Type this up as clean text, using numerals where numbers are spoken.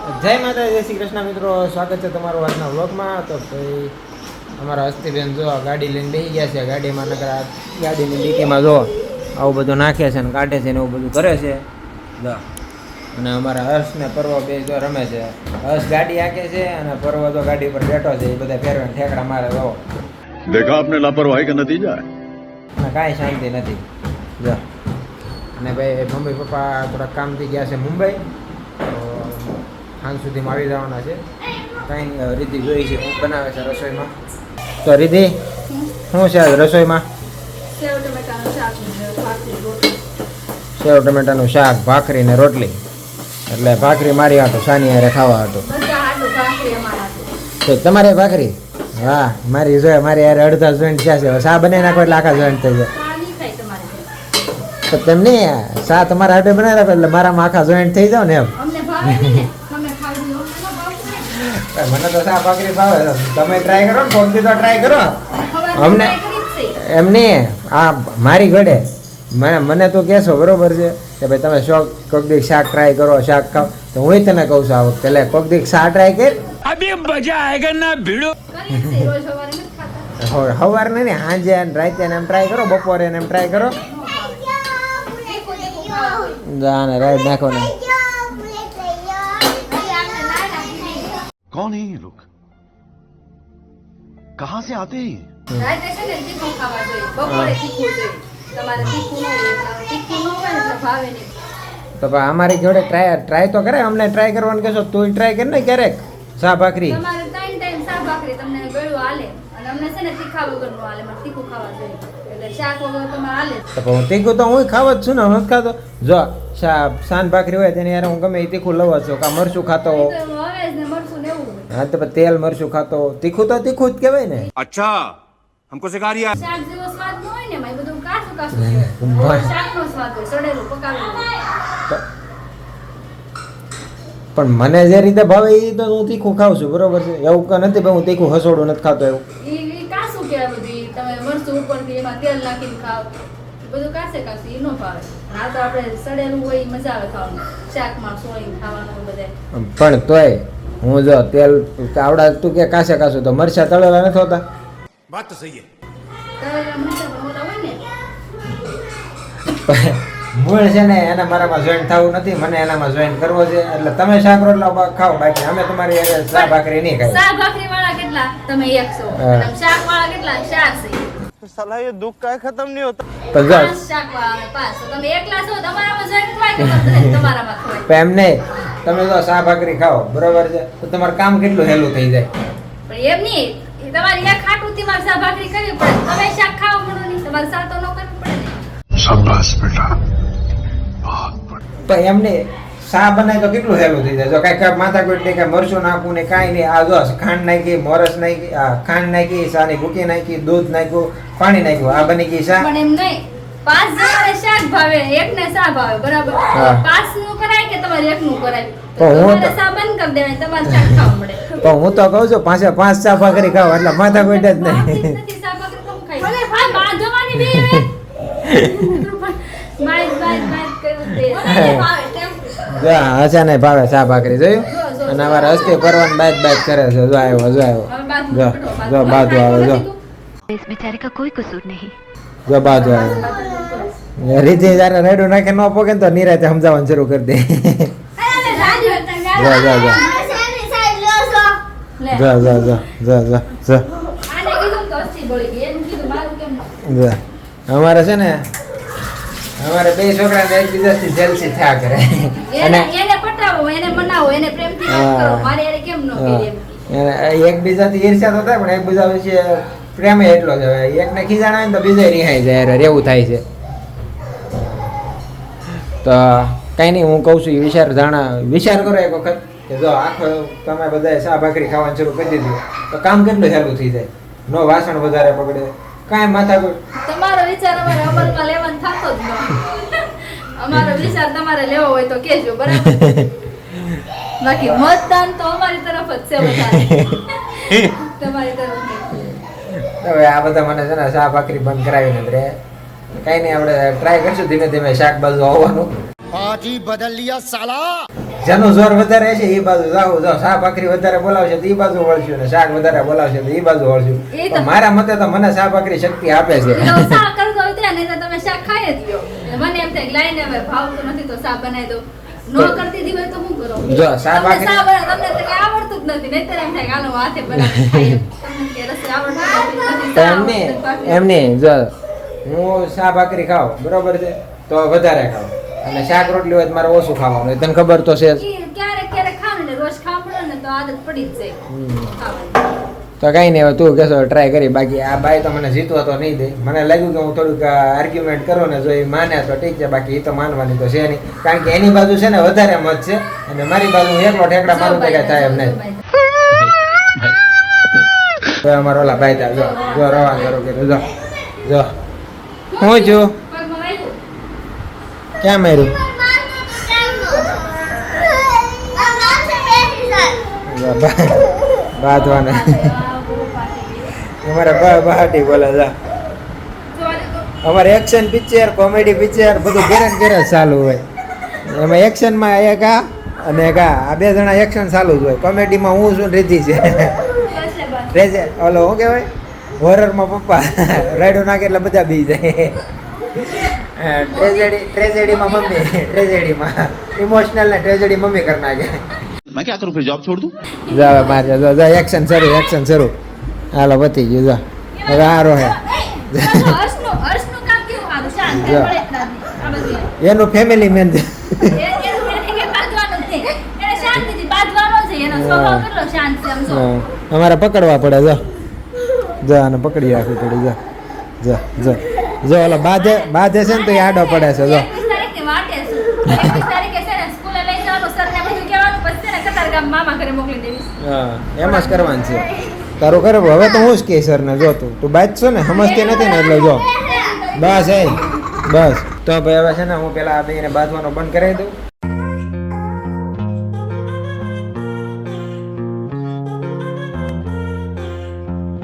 જય માતા, જય શ્રી કૃષ્ણ મિત્રો, સ્વાગત છે તમારું આજના વ્લોગમાં. તો ભાઈ અમારા હસ્તીબેન જો ગાડી લઈને બેસી ગયા છે. ગાડીમાં નકર ગાડીની ડીકીમાં જો આવું બધું નાખે છે ને કાઢે છે ને એવું બધું કરે છે. અને અમારા હર્ષ ને પર્વ બે જો રમે છે. હર્ષ ગાડી હાકે છે અને પર્વ તો ગાડી પર બેઠો છે. એ બધા ફેરવાને ઠેકડા મારે જો. देखा आपने लापरवाही का नतीजा है. અને કાંઈ શાંતિ નથી જો. અને ભાઈ મમ્મી પપ્પા થોડાક કામથી ગયા છે મુંબઈ, તો સાંજ સુધીમાં આવી જવાના છે. કાંઈ રીતિ જોઈ છે હું બનાવે છે રસોઈમાં. તો રીતિ શું છે રસોઈમાં? સેવ ટમેટાનું શાક, ભાખરી ને રોટલી. એટલે ભાખરી મારી હાટું, સાની હારે ખાવા હાટું. તો તમારે ભાખરી? હા, મારી જોઈએ મારી યાર અડધા જોઈન્ટ થયા છે. શા બનાવી નાખો એટલે આખા જોઈન્ટ થઈ જાય. તો તેમ નહીં, શા તમારા હાટે બનાવી નાખો એટલે મારામાં આખા જોઈન્ટ થઈ જાવ ને એમ. મને તો શા ભાખરી ભાવે. તમે ટ્રાય કરો ને, કોક દી તો ટ્રાય કરો. અમને એમ નહીં, આ મારી ઘડે મને તો કહેશો બરોબર છે કે ભાઈ તમે શોખ કોક દી શાક ટ્રાય કરો, શાક ખાઓ. તો હું તને કહું છું આ વખતે એટલે કોક દી શાક ટ્રાય કર. અભી મજા આયેગા ના ભીડો. સવારે નહીં, સાંજે રાતે એમ ટ્રાય કરો, બપોરે એમ ટ્રાય કરો. જાને રાઈટ નાખો ને. कौन है ये लोग? कहाँ से आते हैं? તો ભાઈ અમારી જોડે ટ્રાય તો કરે. અમને ટ્રાય કરવાનું કહેશો તું ટ્રાય કર ને ક્યારેક શા ભાખરી. હું તીખું તો હું ખાવ જ છું ને, નથી ખાતો. જો શાન ભાખરી હોય તેની યાર હું ગમે એ તીખું લઉં છું. કા મરચું ખાતો હા તો તેલ મરચું ખાતો, તીખું તો તીખું જ કહેવાય ને. अच्छा हमको सिखा रिया. પણ મને જે રીતે ભાવે એ તો હું તીખું ખાઉં છું બરોબર છે. એવું કે નથી ભાઈ હું તીખું હસોડું નથી ખાતો એવું. પણ તોય હું જો તેલ આવડા તું કે કાસે કાશું તો મરચા તળેલા નથી હોતા. बात तो सही है. મૂળ છે ને એને મારામાં જોઈન્ટ થવું નથી, મને એનામાં જોઈન્ટ કરવો છે. એટલે તમે શાક રોટલા ખાઓ, બાકી અમે તમારી શાક ભાખરી નહીં ખાઈ. શાક ભાખરી વાળા કેટલા? તમે 100. શાક વાળા કેટલા? 400. साला ये दुख का खत्म नहीं होता. તો જો શાક વાળા 500. તમે એકલા છો, તમારામાં જોઈન્ટ થાય કે તમારામાં થાય? એમ નહીં, તમે જો શાક ભાખરી ખાઓ બરોબર છે તો તમારું કામ કેટલું હેલું થઈ જાય. પણ એમ નહીં, તમારી એક ખાટુથી મારે શાક ભાખરી કરવી પડે. તમે શાક ખાવા પડો નહીં, તમારે શાક તો ન કરવું પડે ને. शाबाश बेटा. પણ એમને શા બનાય તો કેટલું હેલું થઈ જાય. જો કાંઈ માથાકૂટ નહીં, કાંઈ મરચું નાખવું ને કાંઈ નહીં. આ જો ખાંડ નાખી, મોરસ નાખી, ખાંડ નાખી, સાની ભૂકી નાખી, દૂધ નાખ્યું, પાણી નાખ્યું, આ બની ગઈ શા. પણ એમ નહીં, 5 જણાને શાક ભાવે, એકને શાક ભાવે, બરાબર? 5 નું કરાય કે તમારે 1 નું કરાય? તો તમારે શાક બંધ કરી દેવાય, તમારે શાક ખાવા મળે. તો હું તો કહું છું 5 શાક ભાખરી ખાવ એટલે માથાકૂટ જ નહીં. નથી શાક ભાખરી તો હું ખાઈ. ભલે બાંધવાની બે હસા નહીં ભાવે શા ભાખરી જોયું. અને અમારે હસ્તી પરવાન બાદ કરે છે. જો આવ્યો, જો આવ્યો, જો બાજુ આવે, જો इस बेचारे का कोई कसूर नहीं. જો બાજુ આવે. રીતિ જયારે રેડું નાખે ન પોકે ને તો નિરાતે સમજાવવાનું શરૂ કરી દે. જો જો જો જો જો જો જો જો જો અમારે છે ને, અમારે બે છોકરા એકબીજાથી જેલસી થયા કરે. એને પટાવો, એને મનાવો, એને પ્રેમથી વાત કરો. મારે એને કેમ ન કરી એમ. એકબીજાથી ઈર્ષ્યા તો થાય પણ એકબીજા વિશે પ્રેમ એટલો જ હવે. એકને ખીજાણ આવે ને તો બીજો રિહાઈ જાય, રહેવું થાય છે. તો કઈ નહીં, હું કહું છું એ વિચાર કરો એક વખત કે જો આખો તમે બધા શા ભાખરી ખાવાનું શરૂ કરી દીધું તો કામ કેટલું હેલું થઈ જાય. નો વાસણ વધારે પકડે, કાંઈ માથાકૂટ. તમારો વિચાર અમારે અમલમાં લેવાનો થતો જ નથી. અમારો વિચાર તમારે લેવો હોય તો કહેજો, બરાબર? બાકી મતદાન તો અમારી તરફ જ છે વધારે. તમારી તરફ. હવે આ બધા મને છે ને શા ભાખરી બંધ કરાવીને રે કઈ નહીં, આપણે ટ્રાય કરશું ધીમે ધીમે શાક બાજુ આવવાનું. आज ही बदल लिया साला. જેનું જોર વધારે છે એ બાજુ જાવ જો શાક ભાખરી વધારે બોલાવશે તો એ બાજુ વળશું ને શાક વધારે બોલાવશે તો એ બાજુ વળશું એ તો- પણ મારા મતે તો મને શાક ભાખરી શક્તિ આપે છે તો શાક કરતો હોય ત્યાં નહીં તો તમે શાક ખાઈ જ લ્યો. મને એમ થાય કે લાઈને હવે ભાવતું નથી તો શાક બનાવી દો. નો કરતી દી હોય તો શું કરો? જો શાક તમને ભાખરી- શાક બનાવ- તમને તો કંઈ આવડતું જ નથી. નહીંતર એમ થાય કે હાલો હાથે બનાવી ખાઈએ. તમને કે રસોઈ આવડતું નથી. તો એમને જો હું શાક ભાખરી ખાઉં બરોબર છે તો વધારે ખાઉં અને શાક રોટલી હોય તો મારે ઓછું ખાવાનું હોય. તને ખબર તો છે જ. ક્યારેક ક્યારેક ખાવ ને રોજ ખાવ પડે ને તો આદત પડી જ જાય ખાવાની. તો કઈ નહીં હવે તું કહેશો ટ્રાય કરી બાકી આ બાઈ તો મને જીતવા તો નહીં દે મને લાગ્યું કે હું થોડુંક આર્ગ્યુમેન્ટ કરું ને જો એ માને તો ઠીક છે બાકી એ તો માનવાની તો છે નહીં કારણ કે એની બાજુ છે ને વધારે મત છે અને મારી બાજુ હું એકલો ઠેકડા મારું તો કઈ થાય એમ નહીં તો અમારો ઓલા ભાઈ ત્યાં જો રવા કરો કે જો હું છું પગમાં વાગ્યું? ક્યાં માર્યું બાંધવાના અમારા બહાટી બોલે જા અમારે એક્શન પિક્ચર કોમેડી પિક્ચર બધું ઘેરે ચાલુ હોય એમાં એક્શનમાં એક આ અને એક આ બે જણા એક્શન ચાલુ જ હોય કોમેડીમાં હું છું રીધી છે રેજે ઓલો શું કહેવાય હોરરમાં પપ્પા રાયડો નાખે એટલે બધા બી જાય ટ્રેજેડીમાં મમ્મી ટ્રેજેડીમાં ઇમોશનલ ને ટ્રેજેડી મમ્મી કરી નાખે मैं क्या करूं फिर जॉब छोड़ दूं જા મારે જો એક્શન શરૂ હાલો પતી ગયું જા હવે હારો હે હર્ષનું કામ કેવું સારું શાંત જો. પડે જ નથી. આ બધું એનું ફેમિલી મેન એને કે બાંધવાનું જ નહીં. એને શાંતિથી બાંધવાનો છે. એનો સ્વભાવ કેટલો શાંત છે આમ જો. અમારે પકડવા પડે જો આને પકડી રાખવી પડે જો ઓલો બાધે છે ને તો એ આડો પડે છે જો 21 તારીખની વાટે છું. 21 તારીખે છે ને સ્કૂલે લઈ જવાનું, સરને બધું કહેવાનું, પછી છે ને કતારગામ મામા ઘરે મોકલી દેવીશ. હા એમ જ કરવાનું છે તારું કરે હવે તો હું જ કહે સર ને જો તું બાજ છો ને સમજતી નથી ને એટલે જો બસ તો ભાઈ હવે છે ને હું પેલા આ બેને બાંધવાનો બંધ કરાવી દઉં